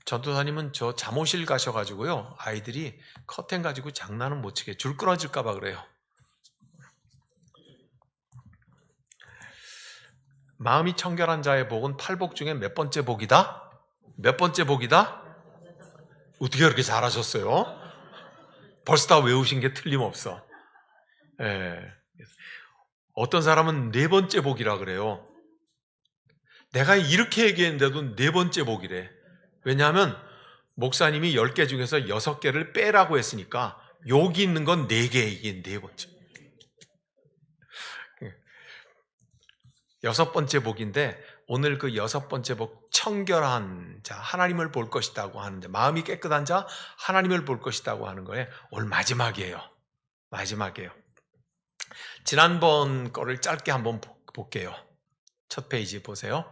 전도사님은 저 잠옷실 가셔가지고요, 아이들이 커튼 가지고 장난은 못 치게 줄 끊어질까봐 그래요. 마음이 청결한 자의 복은 8복 중에 몇 번째 복이다? 몇 번째 복이다? 어떻게 그렇게 잘하셨어요? 벌써 다 외우신 게 틀림없어. 예. 어떤 사람은 네 번째 복이라 그래요. 내가 이렇게 얘기했는데도 네 번째 복이래. 왜냐하면 목사님이 10개 중에서 6개를 빼라고 했으니까 여기 있는 건 4개, 이게 네 번째. 6번째 복인데 오늘 그 6번째 복, 청결한 자, 하나님을 볼 것이다고 하는데, 마음이 깨끗한 자, 하나님을 볼 것이다고 하는 거에 오늘 마지막이에요. 마지막이에요. 지난번 거를 짧게 한번 볼게요. 첫 페이지 보세요.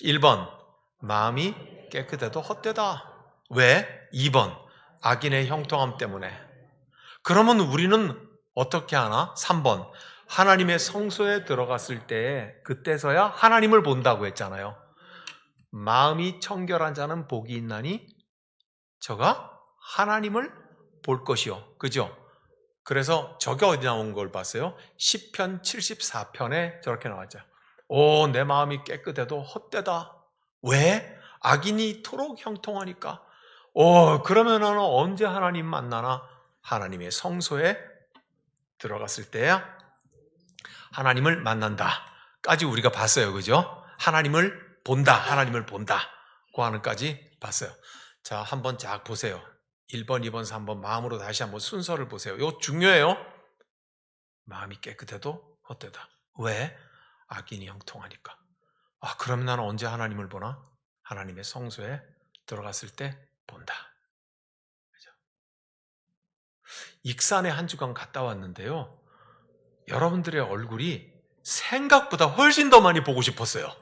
1번, 마음이 깨끗해도 헛되다. 왜? 2번, 악인의 형통함 때문에. 그러면 우리는 어떻게 하나? 3번, 하나님의 성소에 들어갔을 때 그때서야 하나님을 본다고 했잖아요. 마음이 청결한 자는 복이 있나니 저가 하나님을 볼 것이요. 그죠? 그래서 저게 어디 나온 걸 봤어요? 시편 74편에 저렇게 나왔죠. 오, 내 마음이 깨끗해도 헛되다. 왜? 악인이 이토록 형통하니까. 오, 그러면 나는 언제 하나님 만나나? 하나님의 성소에 들어갔을 때야 하나님을 만난다까지 우리가 봤어요. 그죠? 하나님을 본다, 하나님을 본다 그 하는까지 봤어요. 자, 한번 쫙 보세요. 1번, 2번, 3번 마음으로 다시 한번 순서를 보세요. 이거 중요해요. 마음이 깨끗해도 헛되다. 왜? 악인이 형통하니까. 아, 그러면 나는 언제 하나님을 보나? 하나님의 성소에 들어갔을 때 본다. 그죠? 익산에 한 주간 갔다 왔는데요, 여러분들의 얼굴이 생각보다 훨씬 더 많이 보고 싶었어요.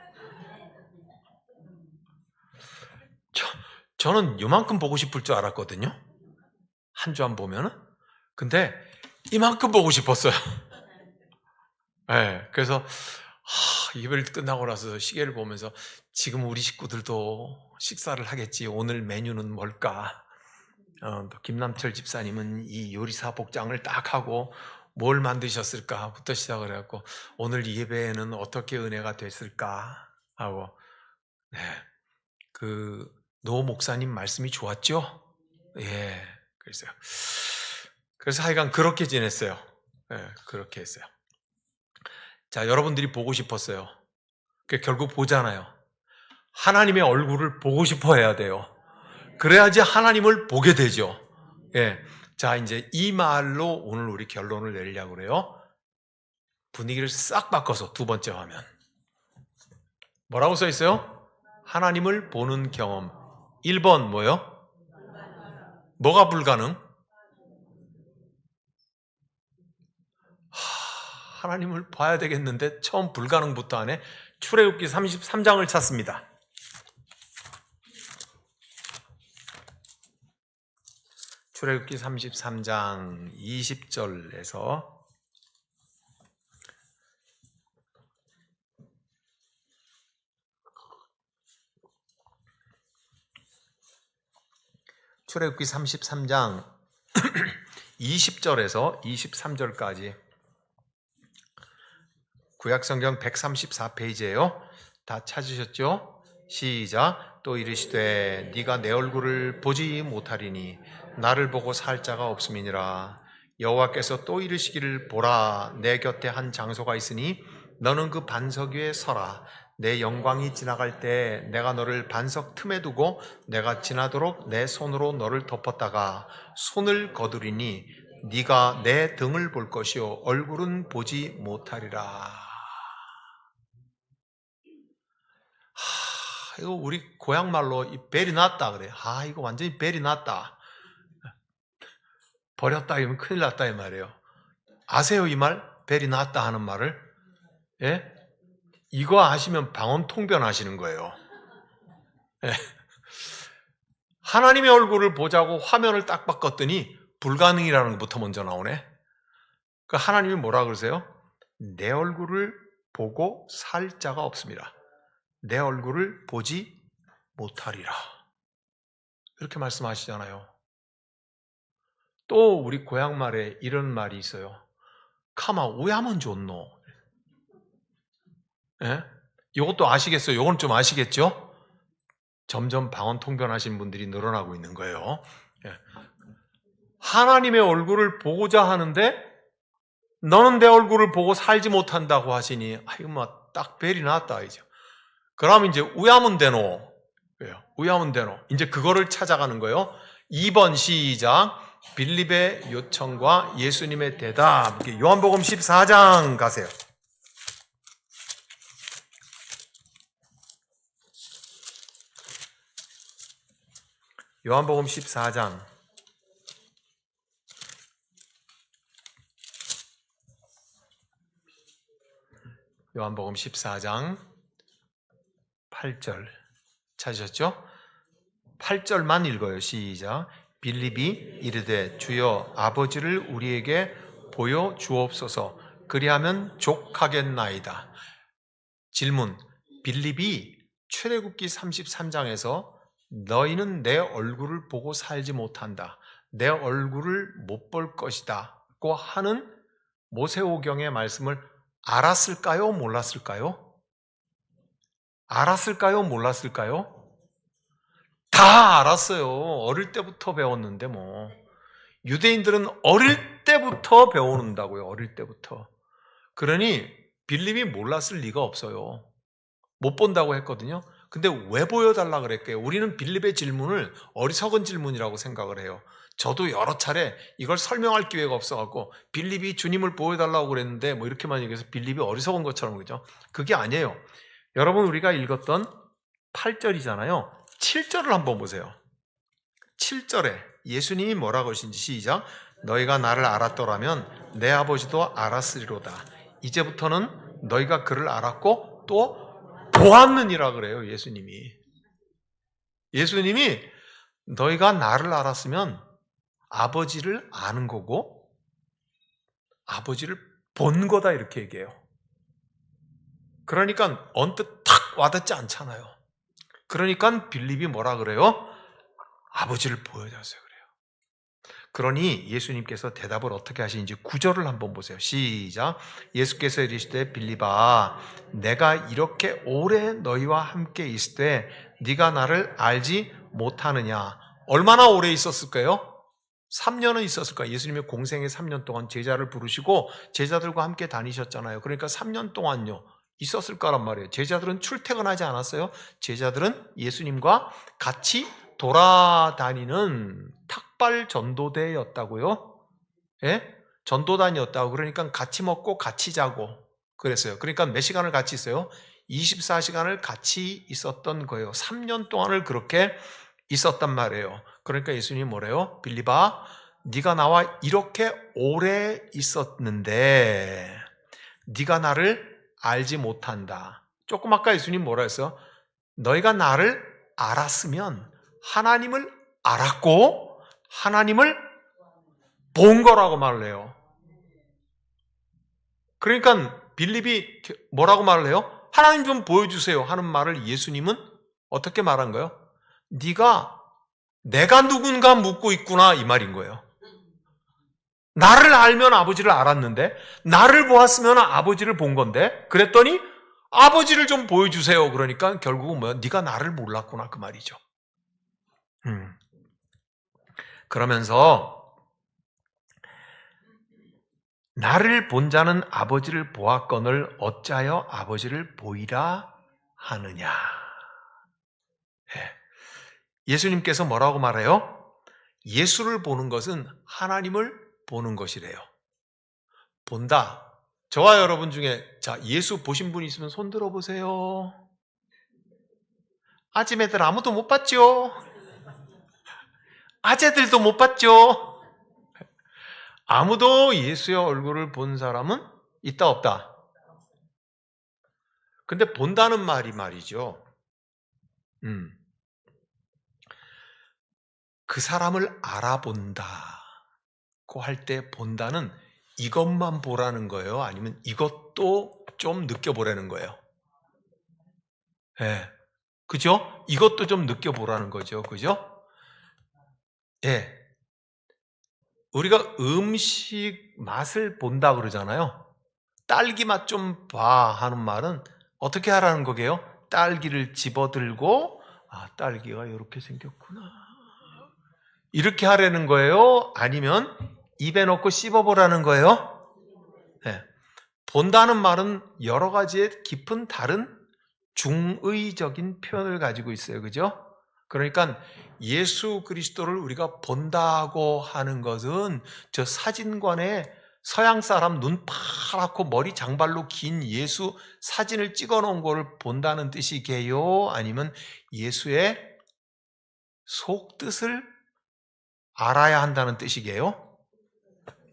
저는 이만큼 보고 싶을 줄 알았거든요. 한 주 안 보면은. 근데 이만큼 보고 싶었어요. 네, 그래서 예배를 끝나고 나서 시계를 보면서 지금 우리 식구들도 식사를 하겠지. 오늘 메뉴는 뭘까? 또 김남철 집사님은 이 요리사 복장을 딱 하고 뭘 만드셨을까부터 시작을 해갖고 오늘 예배에는 어떻게 은혜가 됐을까 하고, 네, 노 목사님 말씀이 좋았죠? 예, 그래서 하여간 그렇게 지냈어요. 예, 그렇게 했어요. 자, 여러분들이 보고 싶었어요. 결국 보잖아요. 하나님의 얼굴을 보고 싶어 해야 돼요. 그래야지 하나님을 보게 되죠. 예. 자, 이제 이 말로 오늘 우리 결론을 내리려고 그래요. 분위기를 싹 바꿔서 두 번째 화면. 뭐라고 써 있어요? 하나님을 보는 경험. 1번 뭐요? 뭐가 불가능? 하나님을 봐야 되겠는데 처음 불가능부터 하네. 출애굽기 33장을 찾습니다. 출애굽기 33장 20절에서 출애굽기 33장 20절에서 23절까지 구약성경 134페이지예요. 다 찾으셨죠? 시작. 또 이르시되 네가 내 얼굴을 보지 못하리니 나를 보고 살 자가 없음이니라. 여호와께서 또 이르시기를 보라, 내 곁에 한 장소가 있으니 너는 그 반석 위에 서라. 내 영광이 지나갈 때 내가 너를 반석 틈에 두고 내가 지나도록 내 손으로 너를 덮었다가 손을 거두리니 네가 내 등을 볼 것이요 얼굴은 보지 못하리라. 이거 우리 고향 말로 벨이 났다 그래. 이거 완전히 벨이 났다. 버렸다 이러면 큰일 났다 이 말이에요. 아세요 이 말? 벨이 났다 하는 말을? 예? 이거 아시면 방언 통변하시는 거예요. 예. 하나님의 얼굴을 보자고 화면을 딱 바꿨더니 불가능이라는 것부터 먼저 나오네. 그 하나님이 뭐라 그러세요? 내 얼굴을 보고 살 자가 없습니다. 내 얼굴을 보지 못하리라. 이렇게 말씀하시잖아요. 또 우리 고향 말에 이런 말이 있어요. 카마 우야면 좋노. 예? 이것도 아시겠어요? 이건 좀 아시겠죠? 점점 방언 통변하신 분들이 늘어나고 있는 거예요. 예. 하나님의 얼굴을 보고자 하는데 너는 내 얼굴을 보고 살지 못한다고 하시니 이거 뭐 딱 벨이 났다 이제. 그러면 이제 우야면 되노. 왜요? 우야면 되노. 이제 그거를 찾아가는 거예요. 2번 시작. 빌립의 요청과 예수님의 대답. 요한복음 14장 가세요. 요한복음 14장. 요한복음 14장 8절 찾으셨죠? 8절만 읽어요. 시작. 빌립이 이르되 주여 아버지를 우리에게 보여 주옵소서. 그리하면 족하겠나이다. 질문. 빌립이 출애굽기 33장에서 너희는 내 얼굴을 보고 살지 못한다. 내 얼굴을 못 볼 것이다. 고 하는 모세오경의 말씀을 알았을까요? 몰랐을까요? 알았을까요? 몰랐을까요? 다 알았어요. 어릴 때부터 배웠는데 뭐. 유대인들은 어릴 때부터 배우는다고요. 어릴 때부터. 그러니 빌립이 몰랐을 리가 없어요. 못 본다고 했거든요. 근데 왜 보여달라 그랬게요? 우리는 빌립의 질문을 어리석은 질문이라고 생각을 해요. 저도 여러 차례 이걸 설명할 기회가 없어갖고 빌립이 주님을 보여달라고 그랬는데 뭐 이렇게만 얘기해서 빌립이 어리석은 것처럼 그죠? 그게 아니에요. 여러분 우리가 읽었던 8절이잖아요. 7절을 한번 보세요. 7절에 예수님이 뭐라고 하신지 시작. 너희가 나를 알았더라면 내 아버지도 알았으리로다. 이제부터는 너희가 그를 알았고 또 보았느니라 그래요. 예수님이 너희가 나를 알았으면 아버지를 아는 거고 아버지를 본 거다 이렇게 얘기해요. 그러니까 언뜻 탁 와닿지 않잖아요. 그러니까 빌립이 뭐라 그래요? 아버지를 보여줬어요 그래요. 그러니 예수님께서 대답을 어떻게 하시는지 9절을 한번 보세요. 시작. 예수께서 이르시되 빌립아 내가 이렇게 오래 너희와 함께 있을 때 네가 나를 알지 못하느냐. 얼마나 오래 있었을까요? 3년은 있었을 거예요. 예수님의 공생의 3년 동안 제자를 부르시고 제자들과 함께 다니셨잖아요. 그러니까 3년 동안요 있었을 거란 말이에요. 제자들은 출퇴근하지 않았어요. 제자들은 예수님과 같이 돌아다니는 탁발 전도대였다고요. 예? 전도단이었다고. 그러니까 같이 먹고 같이 자고 그랬어요. 그러니까 몇 시간을 같이 있어요? 24시간을 같이 있었던 거예요. 3년 동안을 그렇게 있었단 말이에요. 그러니까 예수님이 뭐래요? 빌립아, 네가 나와 이렇게 오래 있었는데 네가 나를 알지 못한다. 조금 아까 예수님 뭐라 했어요? 너희가 나를 알았으면 하나님을 알았고 하나님을 본 거라고 말을 해요. 그러니까 빌립이 뭐라고 말을 해요? 하나님 좀 보여주세요 하는 말을 예수님은 어떻게 말한 거예요? 내가 누군가 묻고 있구나 이 말인 거예요. 나를 알면 아버지를 알았는데 나를 보았으면 아버지를 본 건데 그랬더니 아버지를 좀 보여주세요. 그러니까 결국은 뭐야? 네가 나를 몰랐구나 그 말이죠. 그러면서 나를 본 자는 아버지를 보았거늘 어찌하여 아버지를 보이라 하느냐. 예수님께서 뭐라고 말해요? 예수를 보는 것은 하나님을 보는 것이래요. 본다. 저와 여러분 중에 자 예수 보신 분 있으면 손 들어보세요. 아지매들 아무도 못 봤죠? 아재들도 못 봤죠? 아무도 예수의 얼굴을 본 사람은 있다 없다? 근데 본다는 말이 말이죠. 그 사람을 알아본다고 할 때 본다는 이것만 보라는 거예요? 아니면 이것도 좀 느껴보라는 거예요? 네. 그죠? 이것도 좀 느껴보라는 거죠. 그죠? 예. 우리가 음식 맛을 본다 그러잖아요. 딸기 맛 좀 봐 하는 말은 어떻게 하라는 거게요? 딸기를 집어들고 딸기가 이렇게 생겼구나. 이렇게 하라는 거예요? 아니면 입에 넣고 씹어보라는 거예요? 네. 본다는 말은 여러 가지의 깊은 다른 중의적인 표현을 가지고 있어요. 그죠? 그러니까 예수 그리스도를 우리가 본다고 하는 것은 저 사진관에 서양 사람 눈 파랗고 머리 장발로 긴 예수 사진을 찍어 놓은 걸 본다는 뜻이게요? 아니면 예수의 속뜻을 알아야 한다는 뜻이게요?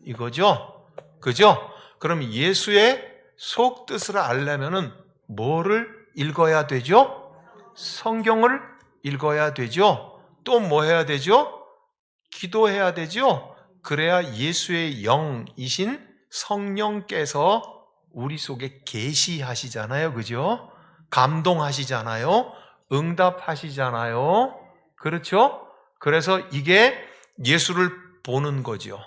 이거죠? 그죠? 그럼 예수의 속뜻을 알려면은 뭐를 읽어야 되죠? 성경을 읽어야 되죠? 또 뭐 해야 되죠? 기도해야 되죠? 그래야 예수의 영이신 성령께서 우리 속에 계시하시잖아요. 그죠? 감동하시잖아요. 응답하시잖아요. 그렇죠? 그래서 이게 예수를 보는 거죠.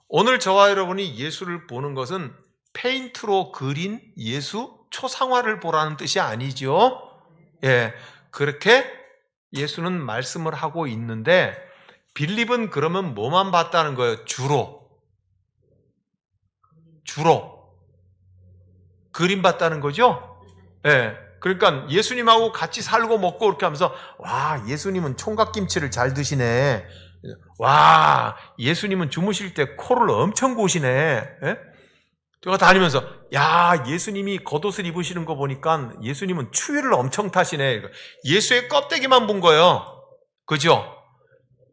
오늘 저와 여러분이 예수를 보는 것은 페인트로 그린 예수 초상화를 보라는 뜻이 아니죠. 예, 그렇게 예수는 말씀을 하고 있는데 빌립은 그러면 뭐만 봤다는 거예요? 주로 그림 봤다는 거죠. 예, 그러니까 예수님하고 같이 살고 먹고 이렇게 하면서 와, 예수님은 총각김치를 잘 드시네. 와, 예수님은 주무실 때 코를 엄청 고시네. 예? 제가 다니면서 야, 예수님이 겉옷을 입으시는 거 보니까 예수님은 추위를 엄청 타시네. 예수의 껍데기만 본 거예요. 그죠?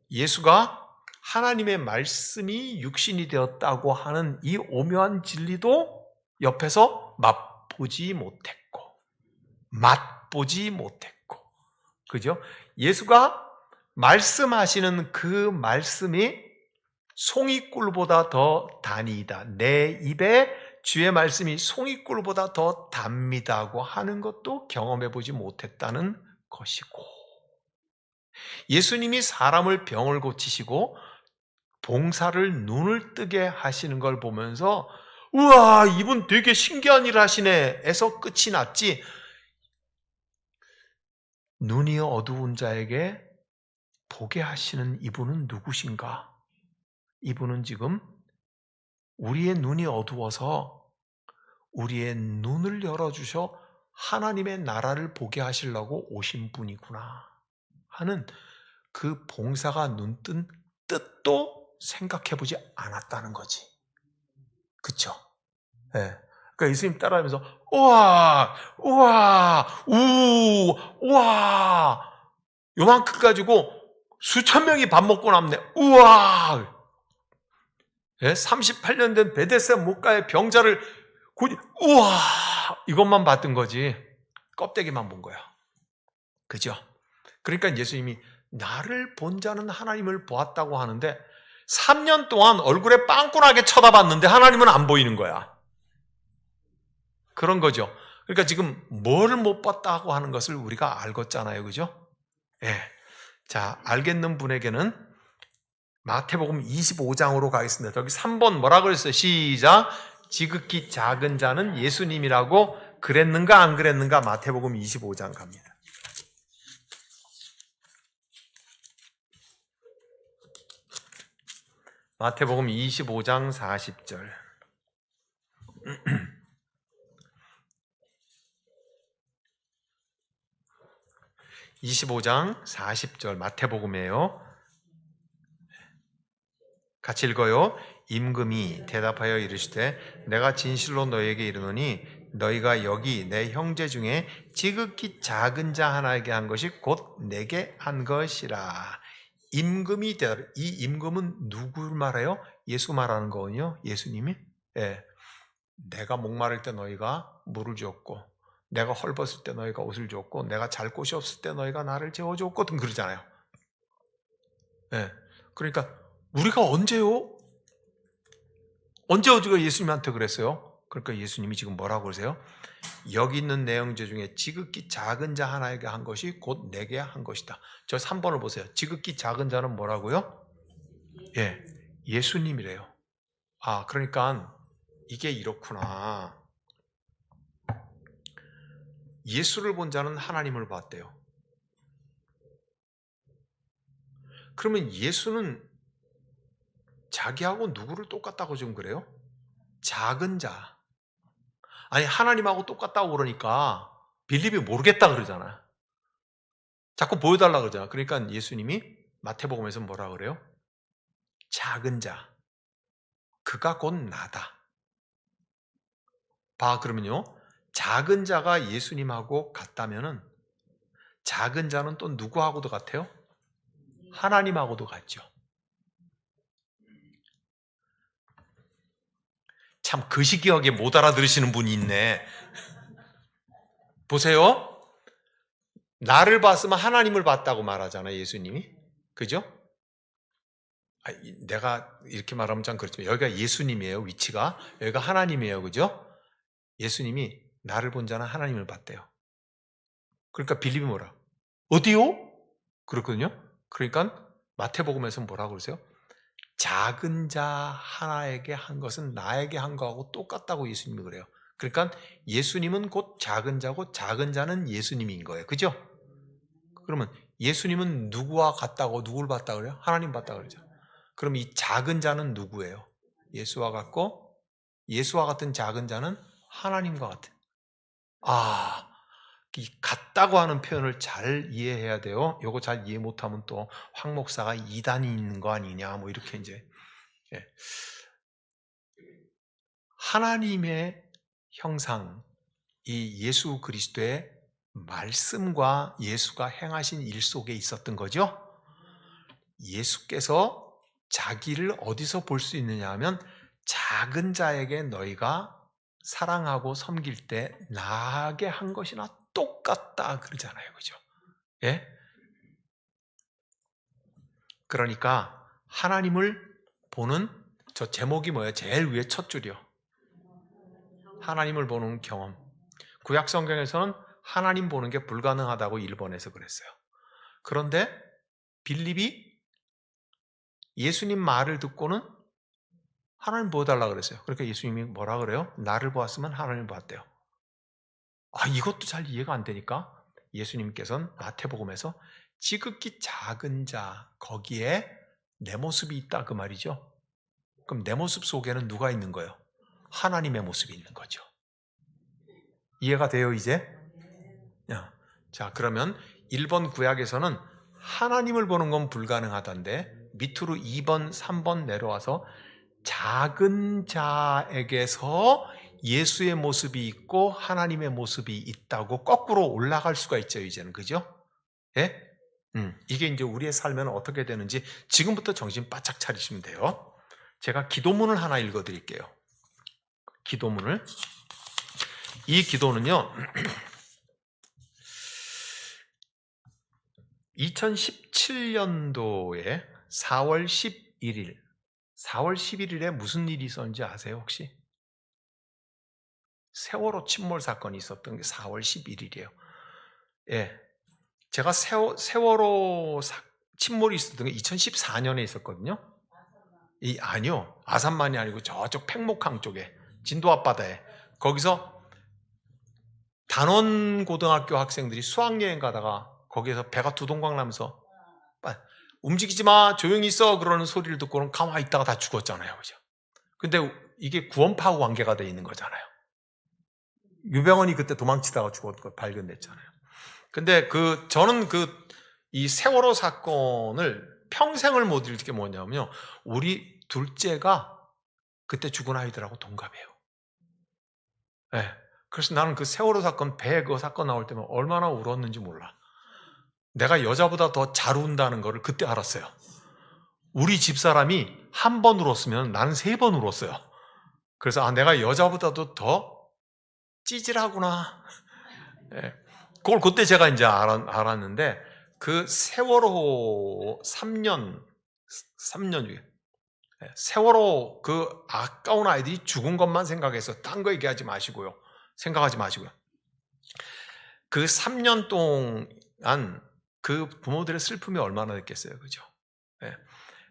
예수가 하나님의 말씀이 육신이 되었다고 하는 이 오묘한 진리도 옆에서 맛보지 못했고. 그죠? 예수가 말씀하시는 그 말씀이 송이꿀보다 더 단이다. 내 입에 주의 말씀이 송이꿀보다 더 답니다고 하는 것도 경험해 보지 못했다는 것이고, 예수님이 사람을 병을 고치시고 봉사를 눈을 뜨게 하시는 걸 보면서 우와, 이분 되게 신기한 일 하시네 에서 끝이 났지, 눈이 어두운 자에게 보게 하시는 이분은 누구신가? 이분은 지금 우리의 눈이 어두워서 우리의 눈을 열어주셔 하나님의 나라를 보게 하시려고 오신 분이구나 하는 그 봉사가 눈뜬 뜻도 생각해보지 않았다는 거지. 그쵸? 네. 그러니까 예수님 따라하면서 우와, 요만큼 가지고 수천 명이 밥 먹고 남네. 우와! 38년 된 베데스다 목가의 병자를 우와! 이것만 봤던 거지. 껍데기만 본 거야. 그죠? 그러니까 예수님이 나를 본 자는 하나님을 보았다고 하는데 3년 동안 얼굴에 빵꾸나게 쳐다봤는데 하나님은 안 보이는 거야. 그런 거죠. 그러니까 지금 뭘 못 봤다고 하는 것을 우리가 알겠잖아요. 그죠? 예. 자, 알겠는 분에게는 마태복음 25장으로 가겠습니다. 여기 3번 뭐라고 그랬어요? 시작. 지극히 작은 자는 예수님이라고 그랬는가 안 그랬는가? 마태복음 25장 갑니다. 마태복음 25장 40절. 25장 40절 마태복음이에요. 같이 읽어요. 임금이 대답하여 이르시되 내가 진실로 너희에게 이르노니 너희가 여기 내 형제 중에 지극히 작은 자 하나에게 한 것이 곧 내게 한 것이라. 임금이 대답해. 이 임금은 누구를 말해요? 예수 말하는 거군요. 예수님이. 예. 내가 목마를 때 너희가 물을 줬고, 내가 헐벗을 때 너희가 옷을 줬고, 내가 잘 곳이 없을 때 너희가 나를 재워줬고 등 그러잖아요. 예. 그러니까 우리가 언제요? 언제 우리가 예수님한테 그랬어요? 그러니까 예수님이 지금 뭐라고 그러세요? 여기 있는 내 형제 중에 지극히 작은 자 하나에게 한 것이 곧 내게 한 것이다. 저 3번을 보세요. 지극히 작은 자는 뭐라고요? 예, 예수님이래요. 아, 그러니까 이게 이렇구나. 예수를 본 자는 하나님을 봤대요. 그러면 예수는 자기하고 누구를 똑같다고 지금 그래요? 작은 자. 아니, 하나님하고 똑같다고 그러니까 빌립이 모르겠다 그러잖아요. 자꾸 보여달라 그러잖아요. 그러니까 예수님이 마태복음에서 뭐라 그래요? 작은 자. 그가 곧 나다. 봐, 그러면요. 작은 자가 예수님하고 같다면은 작은 자는 또 누구하고도 같아요? 하나님하고도 같죠. 참 거시기하게 못 알아들으시는 분이 있네. 보세요. 나를 봤으면 하나님을 봤다고 말하잖아요, 예수님이. 그죠? 내가 이렇게 말하면 참 그렇지만 여기가 예수님이에요, 위치가. 여기가 하나님이에요, 그죠? 예수님이 나를 본 자는 하나님을 봤대요. 그러니까 빌립이 뭐라? 어디요? 그렇거든요. 그러니까 마태복음에서 뭐라고 그러세요? 작은 자 하나에게 한 것은 나에게 한 거하고 똑같다고 예수님이 그래요. 그러니까 예수님은 곧 작은 자고 작은 자는 예수님인 거예요. 그죠? 그러면 예수님은 누구와 같다고 누구를 봤다 그래요? 하나님 봤다 그러죠. 그럼 이 작은 자는 누구예요? 예수와 같고 예수와 같은 작은 자는 하나님과 같은. 아, 이 같다고 하는 표현을 잘 이해해야 돼요. 요거 잘 이해 못하면 또 황 목사가 이단이 있는 거 아니냐 뭐 이렇게 이제. 예. 하나님의 형상, 이 예수 그리스도의 말씀과 예수가 행하신 일 속에 있었던 거죠. 예수께서 자기를 어디서 볼 수 있느냐 하면 작은 자에게 너희가 사랑하고 섬길 때 나에게 한 것이나 똑같다 그러잖아요. 그죠? 예? 그러니까 하나님을 보는 저 제목이 뭐예요? 제일 위에 첫 줄이요. 하나님을 보는 경험. 구약 성경에서는 하나님 보는 게 불가능하다고 1번에서 그랬어요. 그런데 빌립이 예수님 말을 듣고는 하나님 보여달라 그랬어요. 그러니까 예수님이 뭐라 그래요? 나를 보았으면 하나님을 봤대요. 아, 이것도 잘 이해가 안 되니까 예수님께서는 마태복음에서 지극히 작은 자 거기에 내 모습이 있다 그 말이죠. 그럼 내 모습 속에는 누가 있는 거예요? 하나님의 모습이 있는 거죠. 이해가 돼요 이제? 자, 그러면 1번 구약에서는 하나님을 보는 건 불가능하던데 밑으로 2번, 3번 내려와서 작은 자에게서 예수의 모습이 있고 하나님의 모습이 있다고 거꾸로 올라갈 수가 있죠, 이제는. 그죠? 예? 이게 이제 우리의 삶에는 어떻게 되는지 지금부터 정신 바짝 차리시면 돼요. 제가 기도문을 하나 읽어 드릴게요. 기도문을. 이 기도는요, 2017년도에 4월 11일, 4월 11일에 무슨 일이 있었는지 아세요, 혹시? 세월호 침몰 사건이 있었던 게 4월 11일이에요. 예. 제가 세월호 침몰이 있었던 게 2014년에 있었거든요. 아니요. 아산만이 아니고 저쪽 팽목항 쪽에, 진도 앞바다에. 거기서 단원고등학교 학생들이 수학여행 가다가 거기에서 배가 두동강 나면서 움직이지 마, 조용히 있어 그러는 소리를 듣고는 가만히 있다가 다 죽었잖아요. 그죠? 근데 이게 구원파하고 관계가 돼 있는 거잖아요. 유병헌이 그때 도망치다가 죽었던 거 발견됐잖아요. 근데 저는 이 세월호 사건을 평생을 못 잊을 게 뭐냐면요. 우리 둘째가 그때 죽은 아이들하고 동갑이에요. 네. 그래서 나는 그 세월호 사건, 배 그 사건 나올 때면 얼마나 울었는지 몰라. 내가 여자보다 더 잘 운다는 거를 그때 알았어요. 우리 집사람이 한 번 울었으면 나는 3번 울었어요. 그래서 내가 여자보다도 더 찌질하구나. 네. 그걸 그때 제가 이제 알았는데 그 세월호 3년 중에 세월호 그 아까운 아이들이 죽은 것만 생각해서 딴 거 얘기하지 마시고요. 생각하지 마시고요. 그 3년 동안 그 부모들의 슬픔이 얼마나 됐겠어요. 그죠? 네.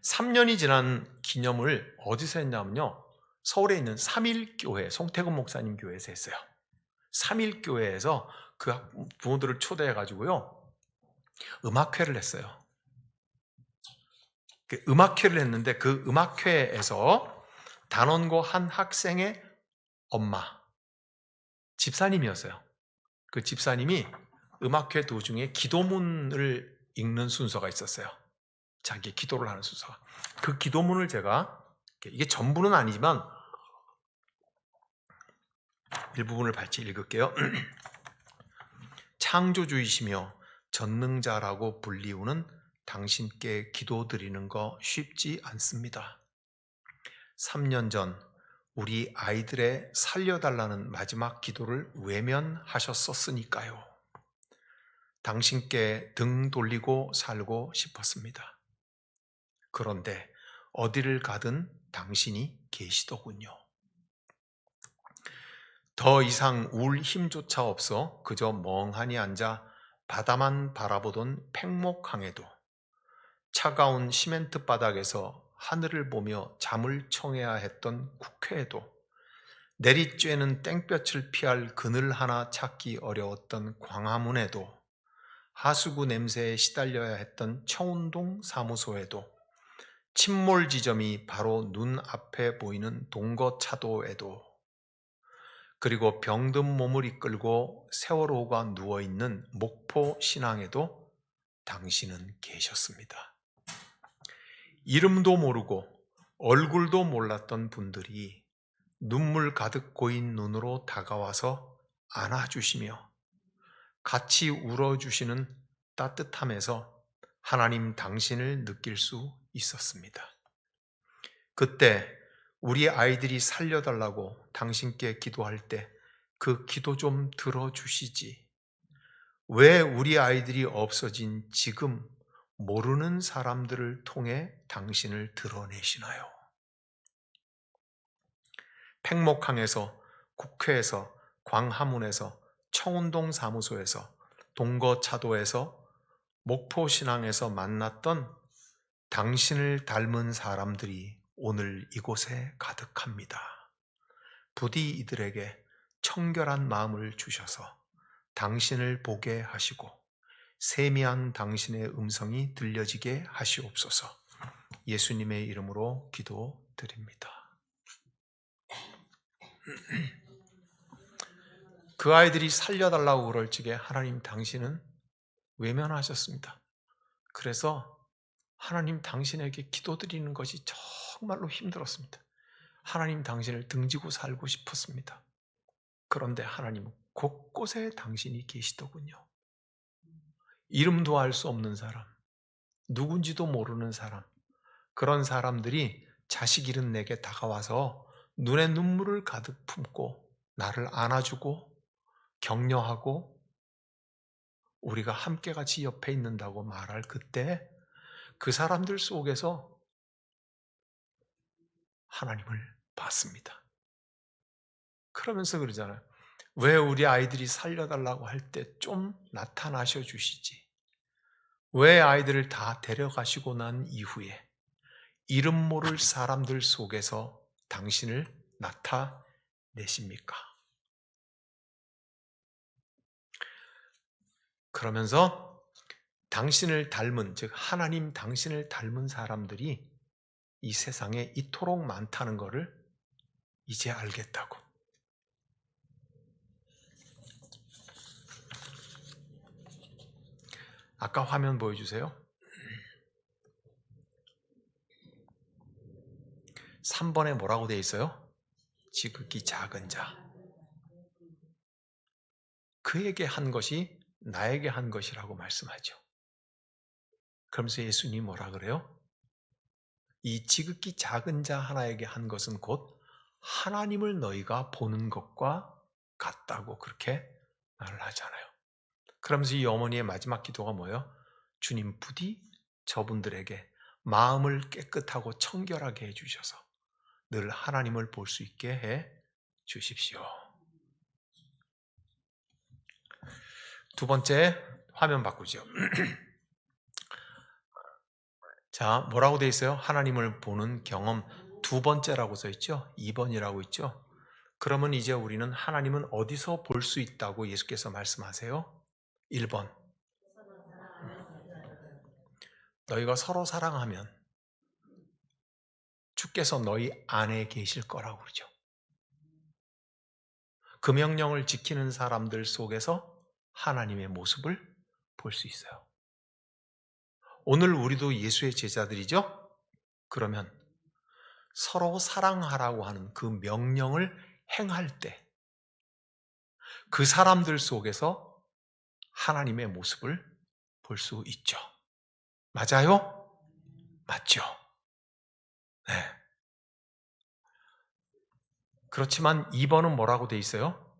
3년이 지난 기념을 어디서 했냐면요. 서울에 있는 삼일교회, 송태근 목사님 교회에서 했어요. 삼일교회에서 그 부모들을 초대해가지고요. 음악회를 했어요. 그 음악회를 했는데 그 음악회에서 단원고 한 학생의 엄마, 집사님이었어요. 그 집사님이 음악회 도중에 기도문을 읽는 순서가 있었어요. 자기 기도를 하는 순서가. 그 기도문을 제가, 이게 전부는 아니지만 일부분을 같이 읽을게요. 창조주이시며 전능자라고 불리우는 당신께 기도드리는 거 쉽지 않습니다. 3년 전 우리 아이들의 살려달라는 마지막 기도를 외면하셨었으니까요. 당신께 등 돌리고 살고 싶었습니다. 그런데 어디를 가든 당신이 계시더군요. 더 이상 울 힘조차 없어 그저 멍하니 앉아 바다만 바라보던 팽목항에도, 차가운 시멘트 바닥에서 하늘을 보며 잠을 청해야 했던 국회에도, 내리쬐는 땡볕을 피할 그늘 하나 찾기 어려웠던 광화문에도, 하수구 냄새에 시달려야 했던 청운동 사무소에도, 침몰 지점이 바로 눈앞에 보이는 동거차도에도, 그리고 병든 몸을 이끌고 세월호가 누워있는 목포 신항에도 당신은 계셨습니다. 이름도 모르고 얼굴도 몰랐던 분들이 눈물 가득 고인 눈으로 다가와서 안아주시며 같이 울어주시는 따뜻함에서 하나님 당신을 느낄 수 있었습니다. 그때 우리 아이들이 살려달라고 당신께 기도할 때 그 기도 좀 들어주시지. 왜 우리 아이들이 없어진 지금 모르는 사람들을 통해 당신을 드러내시나요? 팽목항에서, 국회에서, 광화문에서, 청운동 사무소에서, 동거차도에서, 목포신항에서 만났던 당신을 닮은 사람들이 오늘 이곳에 가득합니다. 부디 이들에게 청결한 마음을 주셔서 당신을 보게 하시고 세미한 당신의 음성이 들려지게 하시옵소서. 예수님의 이름으로 기도드립니다. 그 아이들이 살려달라고 그럴 적에 하나님 당신은 외면하셨습니다. 그래서 하나님 당신에게 기도드리는 것이 정말로 힘들었습니다. 하나님 당신을 등지고 살고 싶었습니다. 그런데 하나님은 곳곳에 당신이 계시더군요. 이름도 알 수 없는 사람, 누군지도 모르는 사람, 그런 사람들이 자식 잃은 내게 다가와서 눈에 눈물을 가득 품고 나를 안아주고 격려하고 우리가 함께 같이 옆에 있는다고 말할 그때 그 사람들 속에서 하나님을 봤습니다. 그러면서 그러잖아요. 왜 우리 아이들이 살려달라고 할 때 좀 나타나셔 주시지? 왜 아이들을 다 데려가시고 난 이후에 이름 모를 사람들 속에서 당신을 나타내십니까? 그러면서 당신을 닮은, 즉 하나님 당신을 닮은 사람들이 이 세상에 이토록 많다는 것을 이제 알겠다고. 아까 화면 보여주세요. 3번에 뭐라고 되어 있어요? 지극히 작은 자. 그에게 한 것이 나에게 한 것이라고 말씀하죠. 그러면서 예수님이 뭐라 그래요? 이 지극히 작은 자 하나에게 한 것은 곧 하나님을 너희가 보는 것과 같다고 그렇게 말을 하잖아요. 그러면서 이 어머니의 마지막 기도가 뭐예요? 주님 부디 저분들에게 마음을 깨끗하고 청결하게 해주셔서 늘 하나님을 볼 수 있게 해 주십시오. 두 번째 화면 바꾸죠. 자, 뭐라고 돼 있어요? 하나님을 보는 경험 두 번째라고 써 있죠? 2번이라고 있죠? 그러면 이제 우리는 하나님은 어디서 볼 수 있다고 예수께서 말씀하세요? 1번. 너희가 서로 사랑하면 주께서 너희 안에 계실 거라고 그러죠. 그 명령을 지키는 사람들 속에서 하나님의 모습을 볼 수 있어요. 오늘 우리도 예수의 제자들이죠? 그러면 서로 사랑하라고 하는 그 명령을 행할 때 그 사람들 속에서 하나님의 모습을 볼 수 있죠. 맞아요? 맞죠? 네. 그렇지만 2번은 뭐라고 돼 있어요?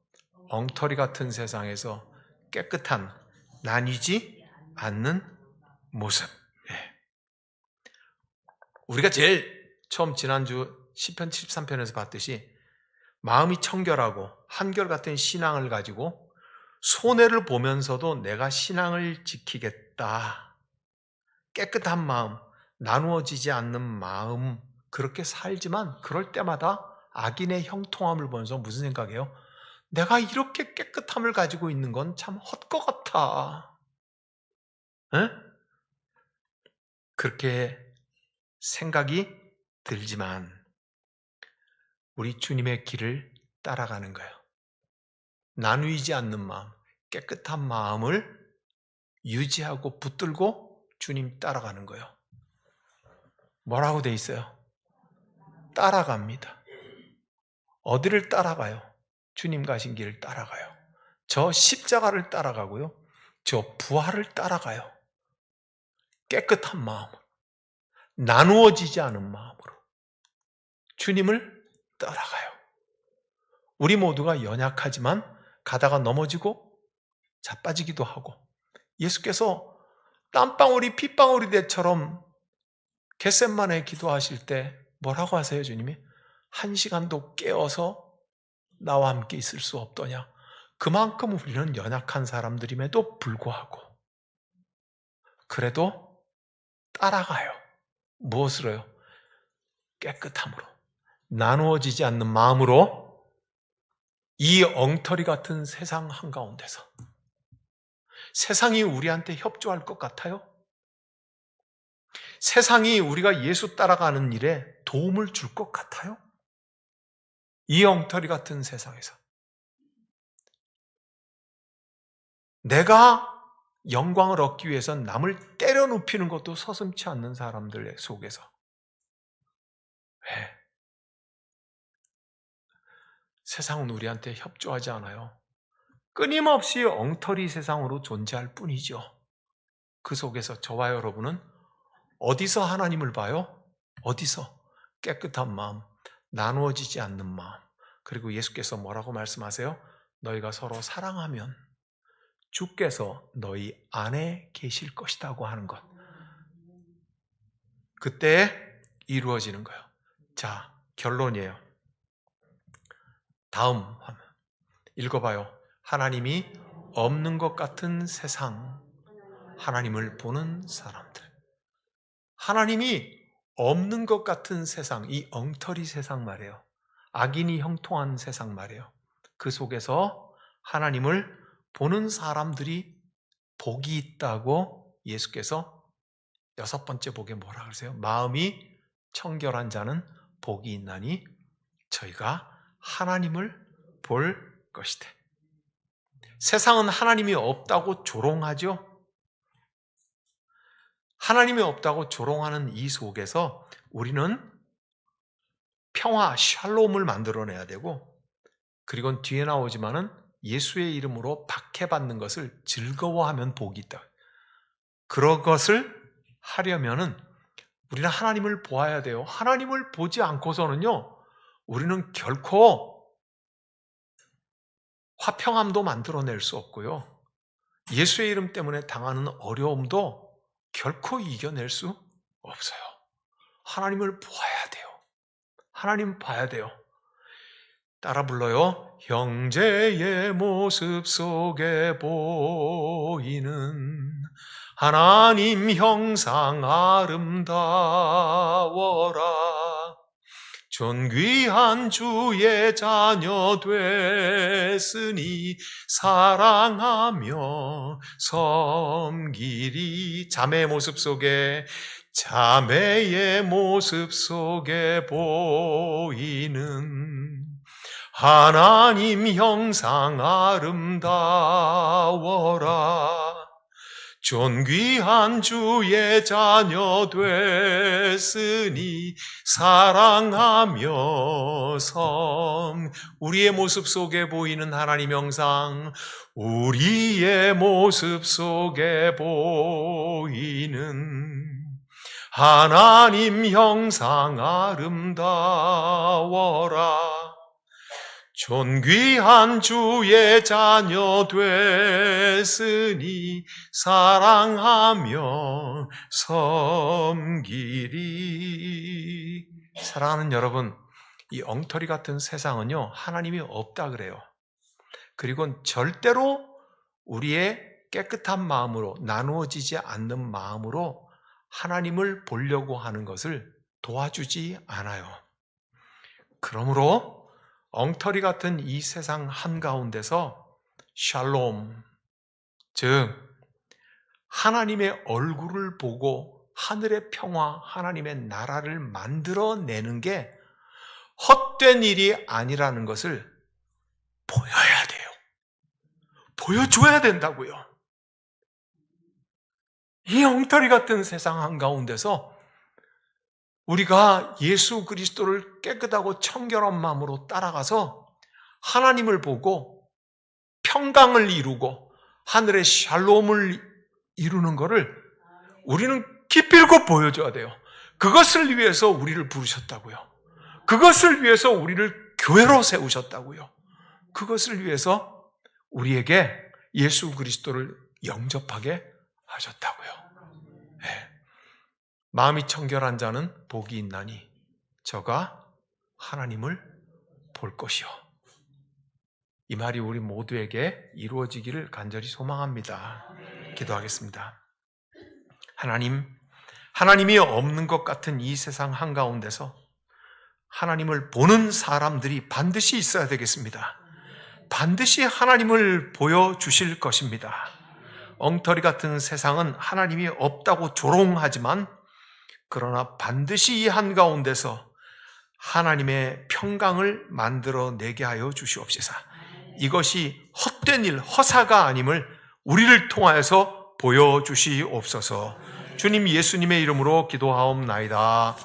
엉터리 같은 세상에서 깨끗한 나뉘지 않는 모습. 네. 우리가 제일 처음 지난주 시편 73편에서 봤듯이 마음이 청결하고 한결같은 신앙을 가지고 손해를 보면서도 내가 신앙을 지키겠다. 깨끗한 마음, 나누어지지 않는 마음, 그렇게 살지만 그럴 때마다 악인의 형통함을 보면서 무슨 생각이에요? 내가 이렇게 깨끗함을 가지고 있는 건 참 헛것 같아. 에? 그렇게 생각이 들지만 우리 주님의 길을 따라가는 거예요. 나누이지 않는 마음, 깨끗한 마음을 유지하고 붙들고 주님 따라가는 거예요. 뭐라고 돼 있어요? 따라갑니다. 어디를 따라가요? 주님 가신 길을 따라가요. 저 십자가를 따라가고요. 저 부활을 따라가요. 깨끗한 마음으로, 나누어지지 않은 마음으로 주님을 따라가요. 우리 모두가 연약하지만 가다가 넘어지고 자빠지기도 하고 예수께서 땀방울이 핏방울이 대처럼 겟셋마네 기도하실 때 뭐라고 하세요, 주님이? 1시간도 깨어서 나와 함께 있을 수 없더냐. 그만큼 우리는 연약한 사람들임에도 불구하고 그래도 따라가요. 무엇으로요? 깨끗함으로, 나누어지지 않는 마음으로 이 엉터리 같은 세상 한가운데서 세상이 우리한테 협조할 것 같아요? 세상이 우리가 예수 따라가는 일에 도움을 줄 것 같아요? 이 엉터리 같은 세상에서 내가 영광을 얻기 위해서 남을 때려 눕히는 것도 서슴지 않는 사람들 속에서 왜? 세상은 우리한테 협조하지 않아요. 끊임없이 엉터리 세상으로 존재할 뿐이죠. 그 속에서 저와 여러분은 어디서 하나님을 봐요? 어디서? 깨끗한 마음, 나누어지지 않는 마음. 그리고 예수께서 뭐라고 말씀하세요? 너희가 서로 사랑하면 주께서 너희 안에 계실 것이라고 하는 것. 그때 이루어지는 거예요. 자, 결론이에요. 다음 화면 읽어봐요. 하나님이 없는 것 같은 세상, 하나님을 보는 사람들. 하나님이 없는 것 같은 세상, 이 엉터리 세상 말이에요. 악인이 형통한 세상 말이에요. 그 속에서 하나님을 보는 사람들이 복이 있다고 예수께서 6번째 복에 뭐라 그러세요? 마음이 청결한 자는 복이 있나니 저희가 하나님을 볼 것이다. 세상은 하나님이 없다고 조롱하죠. 하나님이 없다고 조롱하는 이 속에서 우리는 평화, 샬롬을 만들어내야 되고 그리고 뒤에 나오지만은 예수의 이름으로 박해받는 것을 즐거워하면 복이 있다. 그런 것을 하려면은 우리는 하나님을 보아야 돼요. 하나님을 보지 않고서는요, 우리는 결코 화평함도 만들어낼 수 없고요. 예수의 이름 때문에 당하는 어려움도 결코 이겨낼 수 없어요. 하나님을 보아야 돼요. 하나님 봐야 돼요. 따라 불러요. 형제의 모습 속에 보이는 하나님 형상 아름다워라. 존귀한 주의 자녀 됐으니 사랑하며 섬기리. 자매의 모습 속에 보이는 하나님 형상 아름다워라. 존귀한 주의 자녀 됐으니 사랑하며 우리의 모습 속에 보이는 하나님 형상, 우리의 모습 속에 보이는 하나님 형상 아름다워라. 존귀한 주의 자녀 됐으니 사랑하며 섬기리. 사랑하는 여러분, 이 엉터리 같은 세상은요, 하나님이 없다 그래요. 그리고 절대로 우리의 깨끗한 마음으로, 나누어지지 않는 마음으로 하나님을 보려고 하는 것을 도와주지 않아요. 그러므로 엉터리 같은 이 세상 한가운데서 샬롬, 즉 하나님의 얼굴을 보고 하늘의 평화, 하나님의 나라를 만들어내는 게 헛된 일이 아니라는 것을 보여야 돼요. 보여줘야 된다고요. 이 엉터리 같은 세상 한가운데서 우리가 예수 그리스도를 깨끗하고 청결한 마음으로 따라가서 하나님을 보고 평강을 이루고 하늘의 샬롬을 이루는 것을 우리는 기필코 보여줘야 돼요. 그것을 위해서 우리를 부르셨다고요. 그것을 위해서 우리를 교회로 세우셨다고요. 그것을 위해서 우리에게 예수 그리스도를 영접하게 하셨다고요. 네. 마음이 청결한 자는 복이 있나니 저가 하나님을 볼 것이요. 이 말이 우리 모두에게 이루어지기를 간절히 소망합니다. 기도하겠습니다. 하나님이 없는 것 같은 이 세상 한가운데서 하나님을 보는 사람들이 반드시 있어야 되겠습니다. 반드시 하나님을 보여주실 것입니다. 엉터리 같은 세상은 하나님이 없다고 조롱하지만 그러나 반드시 이 한가운데서 하나님의 평강을 만들어내게 하여 주시옵소서. 이것이 헛된 일, 허사가 아님을 우리를 통하여서 보여주시옵소서. 주님 예수님의 이름으로 기도하옵나이다.